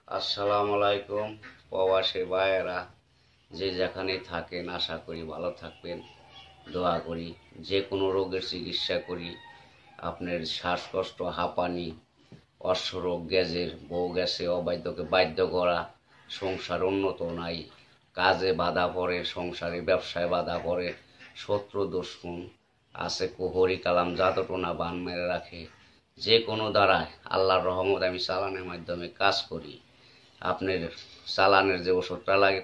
আসসালামু আলাইকুম প্রবাসী ভাইয়েরা, যে যেখানে থাকেন আশা করি ভালো থাকবেন। দোয়া করি যে কোনো রোগের চিকিৎসা করি। আপনার শ্বাসকষ্ট, হাঁপানি, অশ্বরোগ, গ্যাজের বউ গেছে অবাধ্যকে বাধ্য করা, সংসার উন্নত নাই, কাজে বাধা পড়ে, সংসারে ব্যবসায় বাধা পড়ে, শত্রু দুশ্মন আছে, কুহরি কালাম জাদুটোনা বান মেরে রাখে, যে কোনো দ্বারায় আল্লাহর রহমত আমি চালানের মাধ্যমে কাজ করি। আপনার চালানের যে ওষুধটা লাগে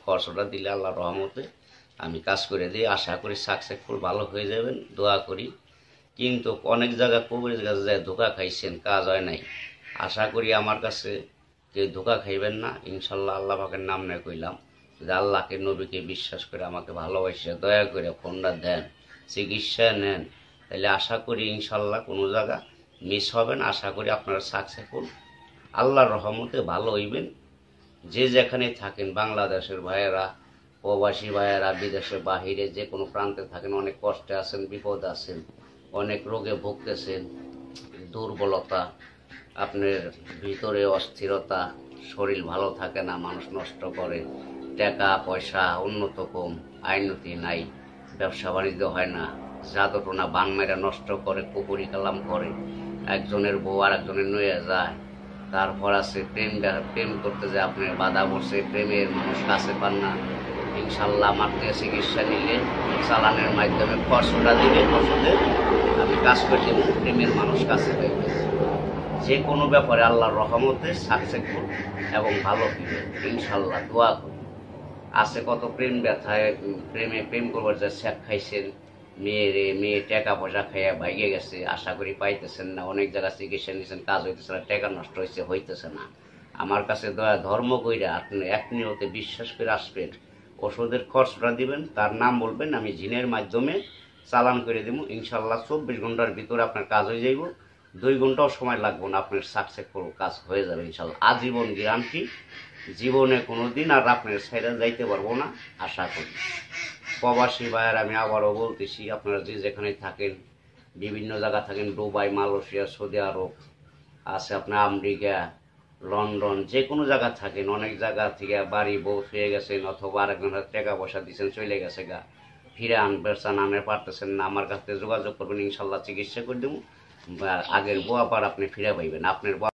খরচটা দিলে আল্লাহর রহমতে আমি কাজ করে দিই। আশা করি সাকসেসফুল ভালো হয়ে যাবেন, দোয়া করি। কিন্তু অনেক জায়গা কবির কাছে যায় ধোকা খাইছেন, কাজ হয় নাই। আশা করি আমার কাছে কেউ ধোকা খাইবেন না, ইনশাল্লাহ। আল্লাহ পাকের নাম নিয়ে কইলাম, যদি আল্লাহকে নবীকে বিশ্বাস করে আমাকে ভালোবাসে দয়া করে ফোনটা দেন, চিকিৎসা নেন, তাহলে আশা করি ইনশাল্লাহ কোনো জায়গা মিস হবে না। আশা করি আপনারা সাকসেসফুল আল্লাহর রহমতে ভালো হইবেন। যে যেখানে থাকেন, বাংলাদেশের ভাইয়েরা, প্রবাসী ভাইয়েরা, বিদেশের বাহিরে যে কোনো প্রান্তে থাকেন, অনেক কষ্টে আছেন, বিপদ আছেন, অনেক রোগে ভুগতেছেন, দুর্বলতা, আপনার ভিতরে অস্থিরতা, শরীর ভালো থাকে না, মানুষ নষ্ট করে, টাকা পয়সা উন্নত কম, আইনতি নাই, ব্যবসা বাণিজ্য হয় না, জাদুটোনা বান মেরা নষ্ট করে, কুপুরি কালাম করে, একজনের বউ আর একজনের নয়ে যায়। তারপর আছে প্রেম করতে যে আপনার বাধা পড়ছে, প্রেমের মানুষ কাছে পান না। ইনশাল্লাহ আমার থেকে চিকিৎসা নিলে চালানের মাধ্যমে খরচটা দিলে ওষুধের আমি কাজ করে দেবো, প্রেমের মানুষ কাছে পাইবে। যে কোনো ব্যাপারে আল্লাহর রহমতে সাকসেসফুল এবং ভালো হবে ইনশাল্লাহ, দোয়া করি। আছে কত প্রেম ব্যথায়, প্রেম করবার যা শেখ খাইছেন, মেয়ে টাকা পয়সা খাইয়া ভাইগে গেছে, আশা করি পাইতেছেন না। অনেক জায়গায় চিকিৎসা নিয়েছেন, কাজ হইতেছে না, টাকা নষ্ট হইতেছে না। আমার কাছে দয়া ধর্ম কইরা আপনি এক নিয়তে বিশ্বাস করে আসবেন, ওষুধের খরচটা দিবেন, তার নাম বলবেন, আমি জিনের মাধ্যমে চালান করে দেবো। ইনশাল্লাহ 24 ঘন্টার ভিতরে আপনার কাজ হয়ে যাইব, 2 ঘন্টাও সময় লাগবে না, আপনার সাকসেসফুল কাজ হয়ে যাবে ইনশাল্লাহ। আজীবন গ্যারান্টি, জীবনে কোনো দিন আর আপনার সাইডে যাইতে পারবো না আশা করি। প্রবাসী ভাইয়ের আমি আবারও বলতেছি, আপনারা যে যেখানে থাকেন, বিভিন্ন জায়গা থাকেন, দুবাই, মালয়েশিয়া, সৌদি আরব আছে, আপনার আমেরিকা, লন্ডন, যে কোনো জায়গা থাকেন, অনেক জায়গা থেকে বাড়ি বউ হয়ে গেছেন, অথবা আরেকজনের টাকা পয়সা দিচ্ছেন, চলে গেছে গা, ফিরে আনতে পারতেছেন না, আমার কাছে যোগাযোগ করবেন, ইনশাল্লাহ চিকিৎসা করে দেবো। আগের বউ আবার আপনি ফিরে পাইবেন, আপনার